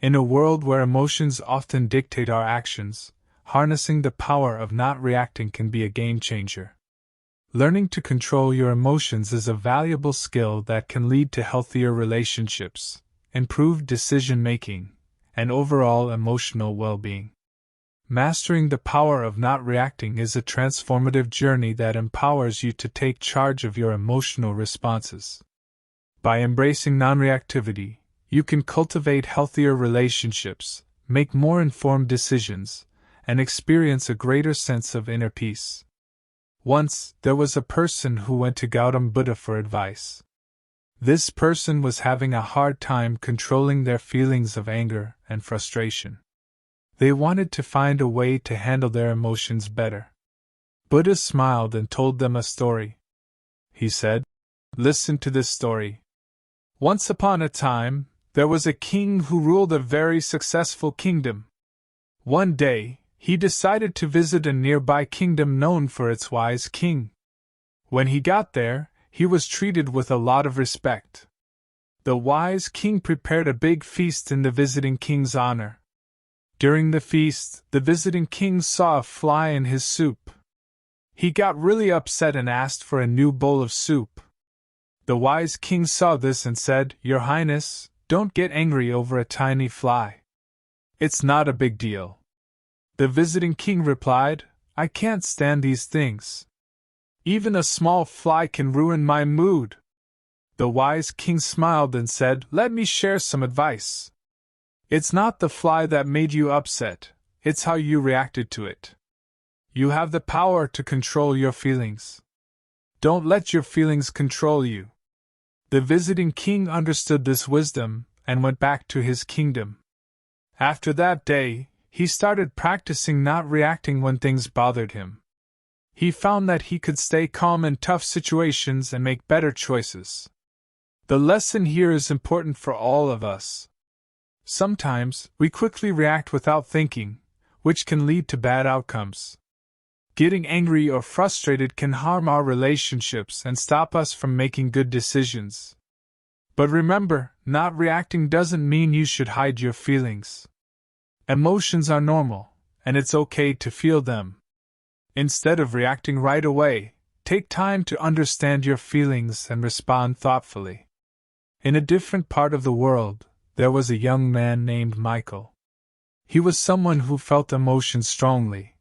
In a world where emotions often dictate our actions, harnessing the power of not reacting can be a game changer. Learning to control your emotions is a valuable skill that can lead to healthier relationships, improved decision-making, and overall emotional well-being. Mastering the power of not reacting is a transformative journey that empowers you to take charge of your emotional responses. By embracing non-reactivity, you can cultivate healthier relationships, make more informed decisions, and experience a greater sense of inner peace. Once, there was a person who went to Gautam Buddha for advice. This person was having a hard time controlling their feelings of anger and frustration. They wanted to find a way to handle their emotions better. Buddha smiled and told them a story. He said, "Listen to this story. Once upon a time, there was a king who ruled a very successful kingdom. One day, he decided to visit a nearby kingdom known for its wise king. When he got there, he was treated with a lot of respect. The wise king prepared a big feast in the visiting king's honor. During the feast, the visiting king saw a fly in his soup. He got really upset and asked for a new bowl of soup. The wise king saw this and said, 'Your Highness, don't get angry over a tiny fly. It's not a big deal.' The visiting king replied, 'I can't stand these things. Even a small fly can ruin my mood.' The wise king smiled and said, 'Let me share some advice. It's not the fly that made you upset, it's how you reacted to it. You have the power to control your feelings. Don't let your feelings control you.' The visiting king understood this wisdom and went back to his kingdom. After that day, he started practicing not reacting when things bothered him. He found that he could stay calm in tough situations and make better choices. The lesson here is important for all of us. Sometimes, we quickly react without thinking, which can lead to bad outcomes. Getting angry or frustrated can harm our relationships and stop us from making good decisions. But remember, not reacting doesn't mean you should hide your feelings. Emotions are normal, and it's okay to feel them. Instead of reacting right away, take time to understand your feelings and respond thoughtfully. In a different part of the world, there was a young man named Michael. He was someone who felt emotions strongly,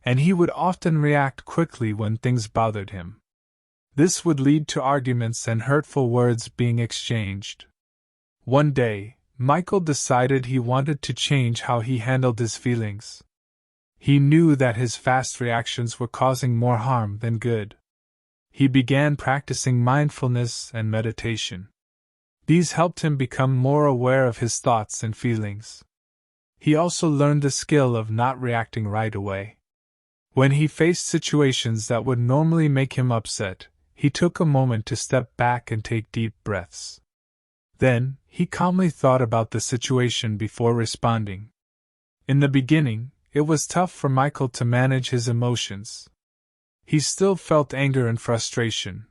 and he would often react quickly when things bothered him. This would lead to arguments and hurtful words being exchanged. One day, Michael decided he wanted to change how he handled his feelings. He knew that his fast reactions were causing more harm than good. He began practicing mindfulness and meditation. These helped him become more aware of his thoughts and feelings. He also learned the skill of not reacting right away. When he faced situations that would normally make him upset, he took a moment to step back and take deep breaths. Then, he calmly thought about the situation before responding. In the beginning, it was tough for Michael to manage his emotions. He still felt anger and frustration,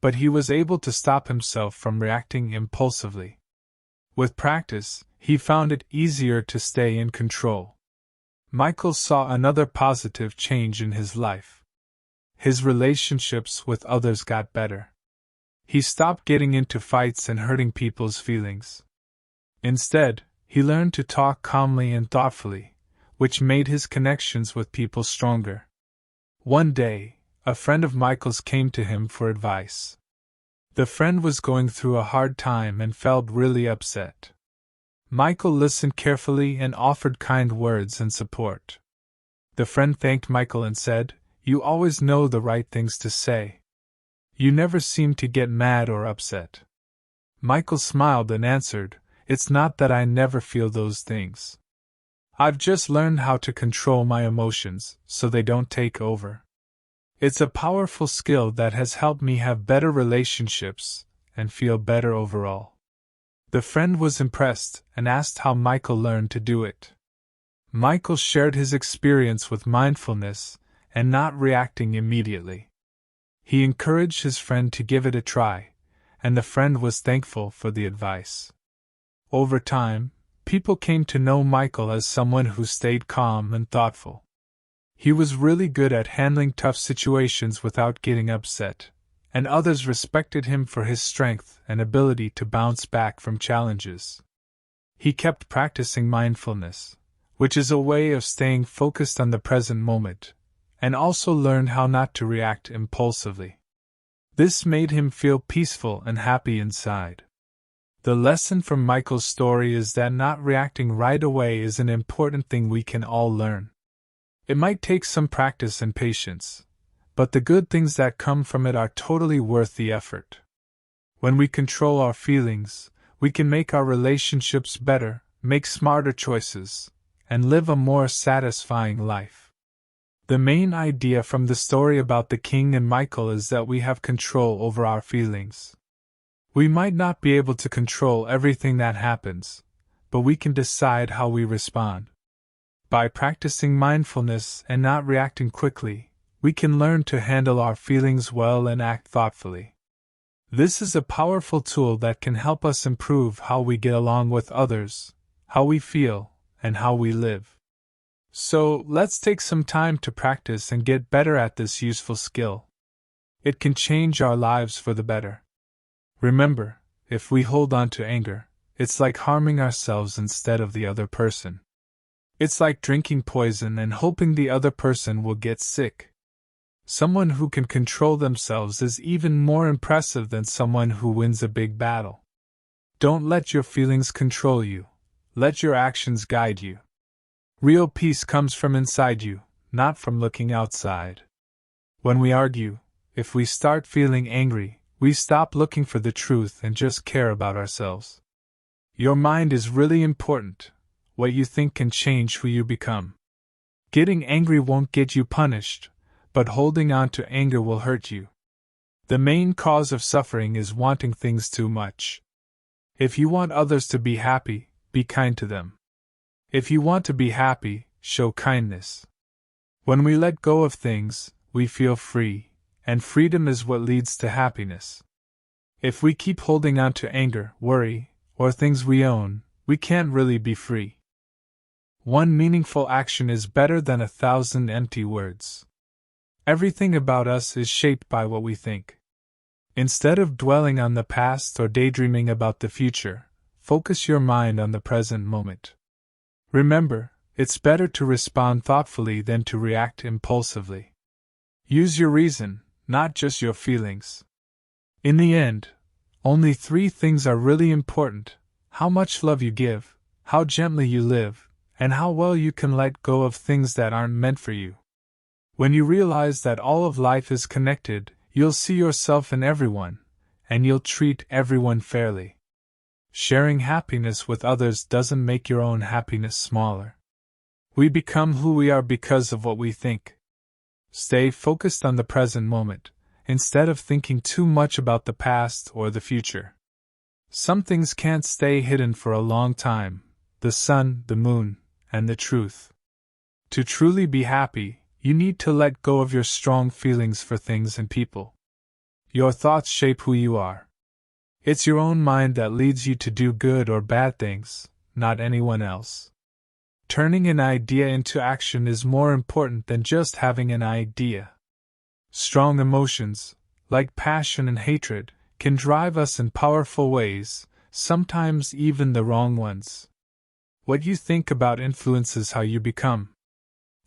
but he was able to stop himself from reacting impulsively. With practice, he found it easier to stay in control. Michael saw another positive change in his life. His relationships with others got better. He stopped getting into fights and hurting people's feelings. Instead, he learned to talk calmly and thoughtfully, which made his connections with people stronger. One day, a friend of Michael's came to him for advice. The friend was going through a hard time and felt really upset. Michael listened carefully and offered kind words and support. The friend thanked Michael and said, "You always know the right things to say. You never seem to get mad or upset." Michael smiled and answered, "It's not that I never feel those things. I've just learned how to control my emotions so they don't take over. It's a powerful skill that has helped me have better relationships and feel better overall." The friend was impressed and asked how Michael learned to do it. Michael shared his experience with mindfulness and not reacting immediately. He encouraged his friend to give it a try, and the friend was thankful for the advice. Over time, People came to know Michael as someone who stayed calm and thoughtful. He was really good at handling tough situations without getting upset, and others respected him for his strength and ability to bounce back from challenges. He kept practicing mindfulness, which is a way of staying focused on the present moment, and also learned how not to react impulsively. This made him feel peaceful and happy inside. The lesson from Michael's story is that not reacting right away is an important thing we can all learn. It might take some practice and patience, but the good things that come from it are totally worth the effort. When we control our feelings, we can make our relationships better, make smarter choices, and live a more satisfying life. The main idea from the story about the king and Michael is that we have control over our feelings. We might not be able to control everything that happens, but we can decide how we respond. By practicing mindfulness and not reacting quickly, we can learn to handle our feelings well and act thoughtfully. This is a powerful tool that can help us improve how we get along with others, how we feel, and how we live. So, let's take some time to practice and get better at this useful skill. It can change our lives for the better. Remember, if we hold on to anger, it's like harming ourselves instead of the other person. It's like drinking poison and hoping the other person will get sick. Someone who can control themselves is even more impressive than someone who wins a big battle. Don't let your feelings control you. Let your actions guide you. Real peace comes from inside you, not from looking outside. When we argue, if we start feeling angry, we stop looking for the truth and just care about ourselves. Your mind is really important. What you think can change who you become. Getting angry won't get you punished, but holding on to anger will hurt you. The main cause of suffering is wanting things too much. If you want others to be happy, be kind to them. If you want to be happy, show kindness. When we let go of things, we feel free, and freedom is what leads to happiness. If we keep holding on to anger, worry, or things we own, we can't really be free. One meaningful action is better than 1,000 empty words. Everything about us is shaped by what we think. Instead of dwelling on the past or daydreaming about the future, focus your mind on the present moment. Remember, it's better to respond thoughtfully than to react impulsively. Use your reason, not just your feelings. In the end, only 3 things are really important: how much love you give, how gently you live, and how well you can let go of things that aren't meant for you. When you realize that all of life is connected, you'll see yourself in everyone, and you'll treat everyone fairly. Sharing happiness with others doesn't make your own happiness smaller. We become who we are because of what we think. Stay focused on the present moment, instead of thinking too much about the past or the future. Some things can't stay hidden for a long time: the sun, the moon, and the truth. To truly be happy, you need to let go of your strong feelings for things and people. Your thoughts shape who you are. It's your own mind that leads you to do good or bad things, not anyone else. Turning an idea into action is more important than just having an idea. Strong emotions, like passion and hatred, can drive us in powerful ways, sometimes even the wrong ones. What you think about influences how you become.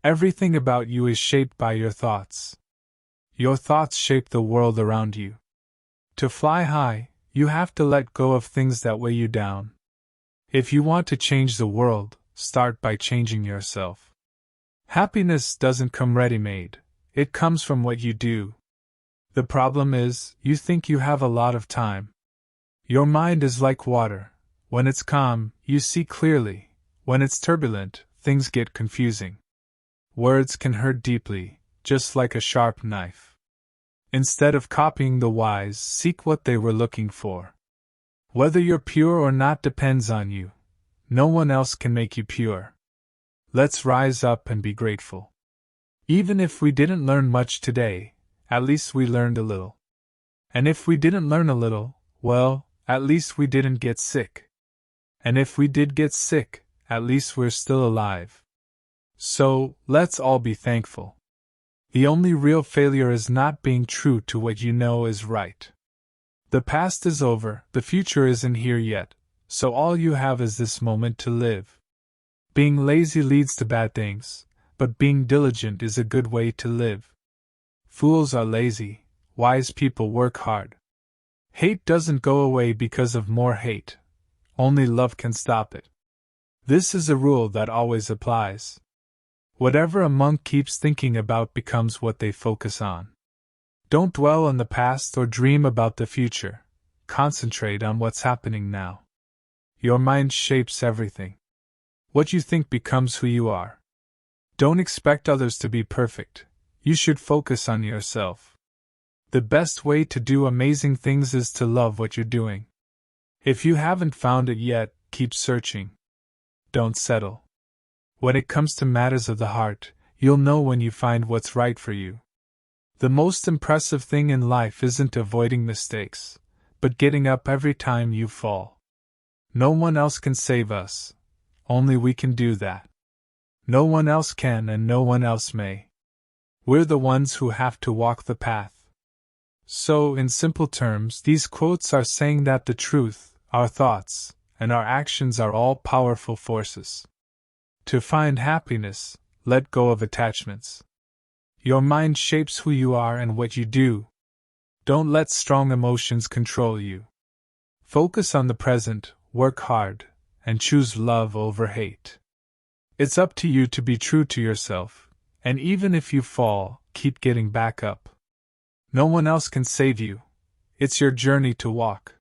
Everything about you is shaped by your thoughts. Your thoughts shape the world around you. To fly high, you have to let go of things that weigh you down. If you want to change the world, start by changing yourself. Happiness doesn't come ready-made, it comes from what you do. The problem is, you think you have a lot of time. Your mind is like water. When it's calm, you see clearly. When it's turbulent, things get confusing. Words can hurt deeply, just like a sharp knife. Instead of copying the wise, seek what they were looking for. Whether you're pure or not depends on you. No one else can make you pure. Let's rise up and be grateful. Even if we didn't learn much today, at least we learned a little. And if we didn't learn a little, well, at least we didn't get sick. And if we did get sick, at least we're still alive. So, let's all be thankful. The only real failure is not being true to what you know is right. The past is over, the future isn't here yet, so all you have is this moment to live. Being lazy leads to bad things, but being diligent is a good way to live. Fools are lazy, wise people work hard. Hate doesn't go away because of more hate. Only love can stop it. This is a rule that always applies. Whatever a monk keeps thinking about becomes what they focus on. Don't dwell on the past or dream about the future. Concentrate on what's happening now. Your mind shapes everything. What you think becomes who you are. Don't expect others to be perfect. You should focus on yourself. The best way to do amazing things is to love what you're doing. If you haven't found it yet, keep searching. Don't settle. When it comes to matters of the heart, you'll know when you find what's right for you. The most impressive thing in life isn't avoiding mistakes, but getting up every time you fall. No one else can save us. Only we can do that. No one else can and no one else may. We're the ones who have to walk the path. So, in simple terms, these quotes are saying that the truth, our thoughts, and our actions are all powerful forces. To find happiness, let go of attachments. Your mind shapes who you are and what you do. Don't let strong emotions control you. Focus on the present, work hard, and choose love over hate. It's up to you to be true to yourself, and even if you fall, keep getting back up. No one else can save you. It's your journey to walk.